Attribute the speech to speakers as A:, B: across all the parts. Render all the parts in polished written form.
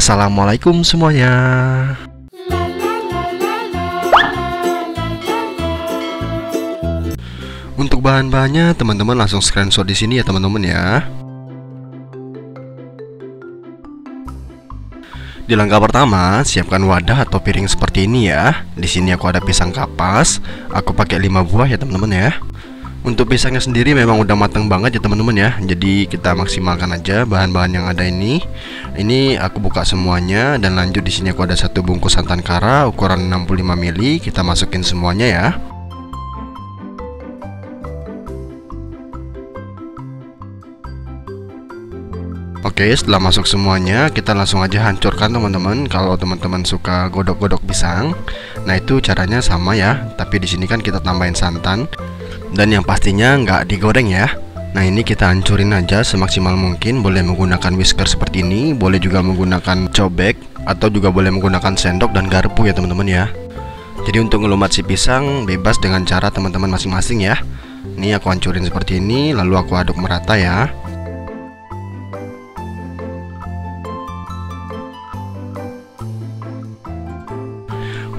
A: Assalamualaikum semuanya. Untuk bahan-bahannya teman-teman langsung screenshot di sini ya teman-teman ya. Di langkah pertama, siapkan wadah atau piring seperti ini ya. Di sini aku ada pisang kapas. Aku pakai 5 buah ya teman-teman ya. Untuk pisangnya sendiri memang udah matang banget ya teman-teman ya. Jadi kita maksimalkan aja bahan-bahan yang ada ini. Ini aku buka semuanya dan lanjut di sini aku ada 1 bungkus santan kara ukuran 65 ml. Kita masukin semuanya ya. Oke, setelah masuk semuanya, kita langsung aja hancurkan teman-teman. Kalau teman-teman suka godok-godok pisang, nah itu caranya sama ya. Tapi di sini kan kita tambahin santan. Dan yang pastinya nggak digoreng ya. Nah ini kita hancurin aja semaksimal mungkin. Boleh menggunakan whisker seperti ini, boleh juga menggunakan cobek, atau juga boleh menggunakan sendok dan garpu ya teman-teman ya. Jadi untuk ngelumat si pisang bebas dengan cara teman-teman masing-masing ya. Ini aku hancurin seperti ini, lalu aku aduk merata ya.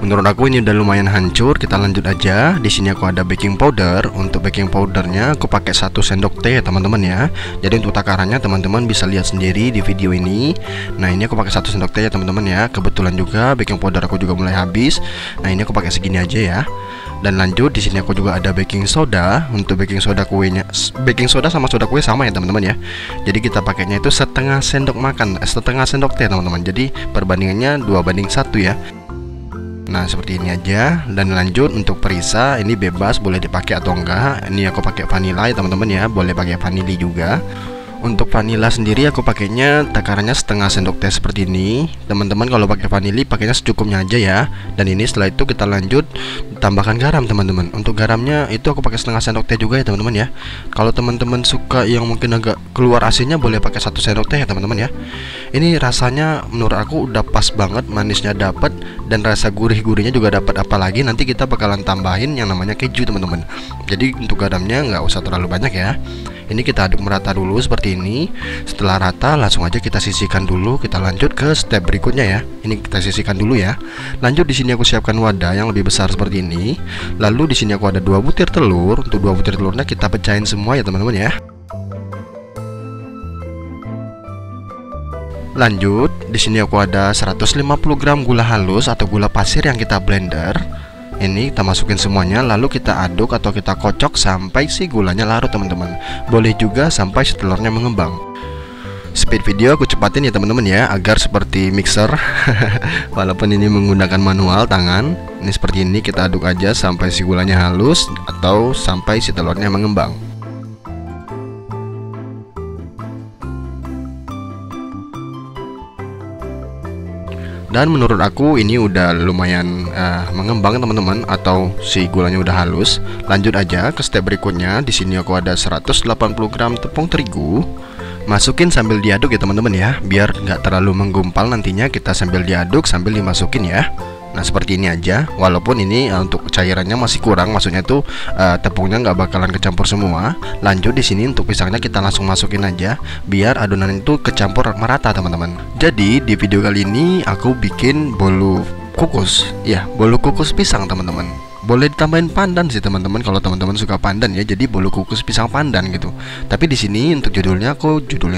A: Menurut aku ini udah lumayan hancur. Kita lanjut aja. Di sini aku ada baking powder. Untuk baking powdernya aku pakai 1 sendok teh ya teman-teman ya. Jadi untuk takarannya teman-teman bisa lihat sendiri di video ini. Nah ini aku pakai 1 sendok teh ya teman-teman ya. Kebetulan juga baking powder aku juga mulai habis. Nah ini aku pakai segini aja ya. Dan lanjut di sini aku juga ada baking soda. Untuk baking soda kuenya, baking soda sama soda kue sama ya teman-teman ya. Jadi kita pakainya itu setengah sendok makan, setengah sendok teh teman-teman. Jadi perbandingannya 2:1 ya. Nah seperti ini aja. Dan lanjut untuk perisa, ini bebas boleh dipakai atau enggak. Ini aku pakai vanilla ya teman-teman ya. Boleh pakai vanili juga. Untuk vanilla sendiri aku pakainya takarannya setengah sendok teh seperti ini. Teman-teman kalau pakai vanili pakainya secukupnya aja ya. Dan ini setelah itu kita lanjut tambahkan garam teman-teman. Untuk garamnya itu aku pakai setengah sendok teh juga ya teman-teman ya. Kalau teman-teman suka yang mungkin agak keluar asinnya boleh pakai 1 sendok teh ya teman-teman ya. Ini rasanya menurut aku udah pas banget, manisnya dapat dan rasa gurih-gurihnya juga dapat. Apalagi nanti kita bakalan tambahin yang namanya keju teman-teman. Jadi untuk garamnya nggak usah terlalu banyak ya. Ini kita aduk merata dulu seperti ini. Setelah rata langsung aja kita sisihkan dulu. Kita lanjut ke step berikutnya ya. Ini kita sisihkan dulu ya. Lanjut di sini aku siapkan wadah yang lebih besar seperti ini. Lalu di sini aku ada 2 butir telur. Untuk 2 butir telurnya kita pecahin semua ya teman-teman ya. Lanjut di sini aku ada 150 gram gula halus atau gula pasir yang kita blender. Ini kita masukin semuanya, lalu kita aduk atau kita kocok sampai si gulanya larut teman-teman. Boleh juga sampai si telurnya mengembang. Speed video aku cepatin ya teman-teman ya, agar seperti mixer. Walaupun ini menggunakan manual tangan. Ini seperti ini, kita aduk aja sampai si gulanya halus atau sampai si telurnya mengembang. Dan menurut aku ini udah lumayan mengembang teman-teman, atau si gulanya udah halus. Lanjut aja ke step berikutnya. Di sini aku ada 180 gram tepung terigu. Masukin sambil diaduk ya teman-teman ya, biar nggak terlalu menggumpal nantinya. Kita sambil diaduk sambil dimasukin ya. Nah seperti ini aja. Walaupun ini untuk cairannya masih kurang, maksudnya tuh tepungnya nggak bakalan kecampur semua. Lanjut di sini untuk pisangnya kita langsung masukin aja, biar adonan itu kecampur merata teman-teman. Jadi di video kali ini aku bikin bolu kukus, ya bolu kukus pisang teman-teman. Boleh ditambahin pandan sih teman-teman kalau teman-teman suka pandan ya. Jadi bolu kukus pisang pandan gitu. Tapi di sini untuk judulnya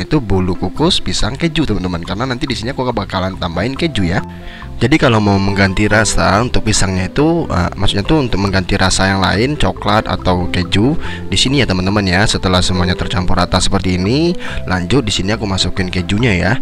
A: itu bolu kukus pisang keju teman-teman, karena nanti di sini aku bakalan tambahin keju ya. Jadi kalau mau mengganti rasa untuk pisangnya itu, maksudnya tuh untuk mengganti rasa yang lain, coklat atau keju, di sini ya teman-teman ya. Setelah semuanya tercampur rata seperti ini, lanjut di sini aku masukin kejunya ya.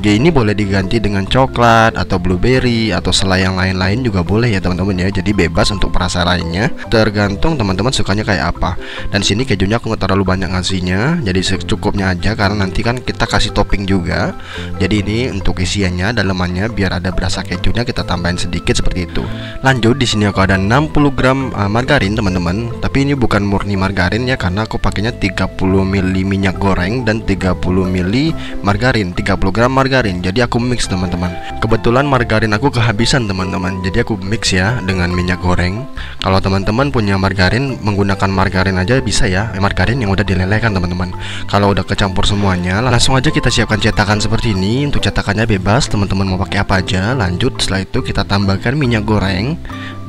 A: Jadi ini boleh diganti dengan coklat atau blueberry atau selai yang lain-lain juga boleh ya teman-teman ya. Jadi bebas untuk rasa lainnya, tergantung teman-teman sukanya kayak apa. Dan sini kejunya aku nggak terlalu banyak ngasihnya, jadi secukupnya aja karena nanti kan kita kasih topping juga. Jadi ini untuk isiannya, dalemannya biar ada berasa keju kejunya kita tambahin sedikit seperti itu. Lanjut, di sini aku ada 60 gram margarin teman-teman. Tapi ini bukan murni margarin ya, karena aku pakainya 30 ml minyak goreng dan 30 ml margarin, 30 gram margarin. Jadi aku mix teman-teman. Kebetulan margarin aku kehabisan teman-teman, jadi aku mix ya dengan minyak goreng. Kalau teman-teman punya margarin, menggunakan margarin aja bisa ya, margarin yang udah dilelehkan teman-teman. Kalau udah kecampur semuanya, langsung aja kita siapkan cetakan seperti ini. Untuk cetakannya bebas, teman-teman mau pakai apa aja. Lanjut, setelah itu kita tambahkan minyak goreng.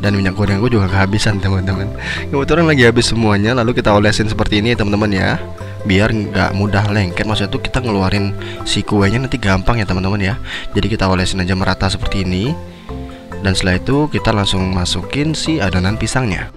A: Dan minyak goreng aku juga kehabisan teman-teman. Kebetulan lagi habis semuanya. Lalu kita olesin seperti ini teman-teman ya, biar nggak mudah lengket. Maksudnya tuh kita ngeluarin si kuenya nanti gampang ya teman-teman ya. Jadi kita olesin aja merata seperti ini. Dan setelah itu kita langsung masukin si adonan pisangnya.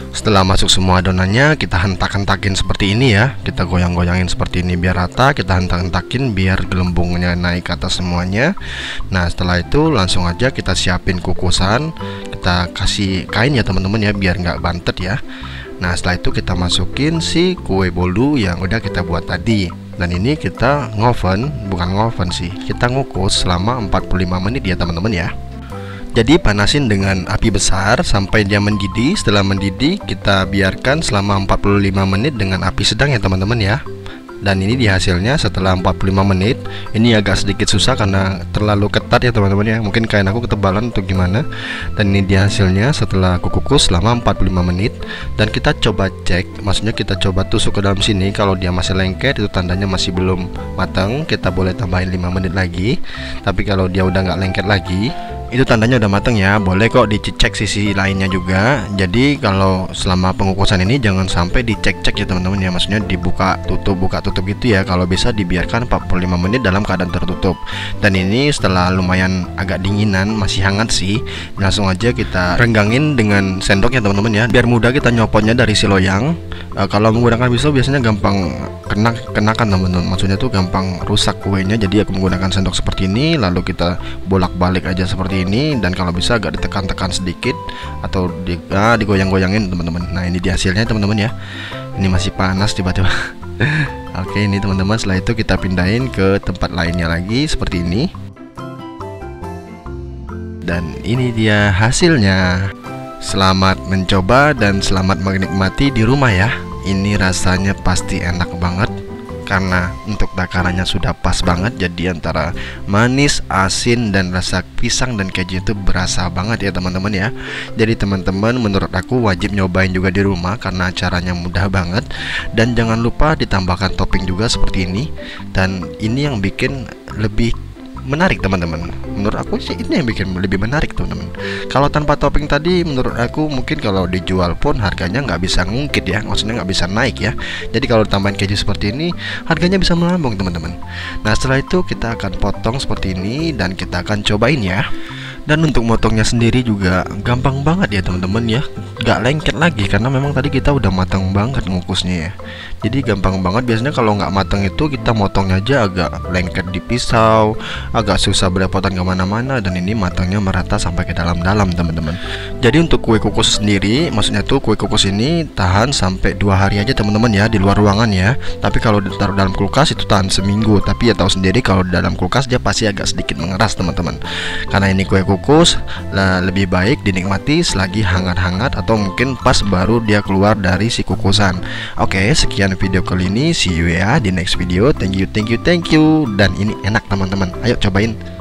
A: Setelah masuk semua adonannya, kita hentak-hentakin seperti ini ya. Kita goyang-goyangin seperti ini biar rata. Kita hentak-hentakin biar gelembungnya naik ke atas semuanya. Nah, setelah itu langsung aja kita siapin kukusan. Kita kasih kain ya teman-teman ya, biar nggak bantet ya. Nah, setelah itu kita masukin si kue bolu yang udah kita buat tadi. Dan ini kita bukan ngoven sih, kita ngukus selama 45 menit ya teman-teman ya. Jadi panasin dengan api besar sampai dia mendidih. Setelah mendidih kita biarkan selama 45 menit dengan api sedang ya teman-teman ya. Dan ini di hasilnya setelah 45 menit. Ini agak sedikit susah karena terlalu ketat ya teman-teman ya. Mungkin kain aku ketebalan atau gimana. Dan ini di hasilnya setelah aku kukus selama 45 menit. Dan kita coba cek, maksudnya kita coba tusuk ke dalam sini. Kalau dia masih lengket, itu tandanya masih belum matang. Kita boleh tambahin 5 menit lagi. Tapi kalau dia udah nggak lengket lagi, itu tandanya udah mateng ya. Boleh kok dicek sisi lainnya juga. Jadi kalau selama pengukusan ini jangan sampai dicek-cek ya teman-teman ya. Maksudnya dibuka tutup gitu ya. Kalau bisa dibiarkan 45 menit dalam keadaan tertutup. Dan ini setelah lumayan agak dinginan, masih hangat sih, langsung aja kita renggangin dengan sendok ya teman-teman ya, biar mudah kita nyopotnya dari si loyang. Kalau menggunakan pisau biasanya gampang kenakan teman-teman. Maksudnya tuh gampang rusak kuenya. Jadi aku menggunakan sendok seperti ini. Lalu kita bolak-balik aja seperti ini. Dan kalau bisa agak ditekan-tekan sedikit atau digoyang-goyangin teman-teman. Nah, ini di hasilnya teman-teman ya. Ini masih panas tiba-tiba. Oke, ini teman-teman, setelah itu kita pindahin ke tempat lainnya lagi seperti ini. Dan ini dia hasilnya. Selamat mencoba dan selamat menikmati di rumah ya. Ini rasanya pasti enak banget karena untuk takarannya sudah pas banget. Jadi antara manis, asin, dan rasa pisang dan keju itu berasa banget ya teman-teman ya. Jadi teman-teman, menurut aku wajib nyobain juga di rumah karena caranya mudah banget. Dan jangan lupa ditambahkan topping juga seperti ini. Dan ini yang bikin lebih menarik teman-teman. Menurut aku sih ini yang bikin lebih menarik teman-teman. Kalau tanpa topping tadi, menurut aku mungkin kalau dijual pun harganya nggak bisa ngungkit ya. Maksudnya nggak bisa naik ya. Jadi kalau tambahin keju seperti ini, harganya bisa melambung teman-teman. Nah, setelah itu kita akan potong seperti ini dan kita akan cobain ya. Dan untuk motongnya sendiri juga gampang banget ya teman-teman ya. Gak lengket lagi karena memang tadi kita udah matang banget ngukusnya ya. Jadi gampang banget. Biasanya kalau nggak matang itu kita motongnya aja agak lengket di pisau, agak susah belepotan kemana-mana. Dan ini matangnya merata sampai ke dalam-dalam teman-teman. Jadi untuk kue kukus sendiri, maksudnya tuh kue kukus ini tahan sampai 2 hari aja teman-teman ya, di luar ruangan ya. Tapi kalau ditaruh dalam kulkas itu tahan seminggu. Tapi ya tahu sendiri kalau di dalam kulkas dia pasti agak sedikit mengeras teman-teman. Karena ini kue kukus lebih baik dinikmati selagi hangat-hangat atau mungkin pas baru dia keluar dari si kukusan. Oke, sekian video kali ini. See you ya di next video. Thank you. Dan ini enak teman-teman. Ayo cobain.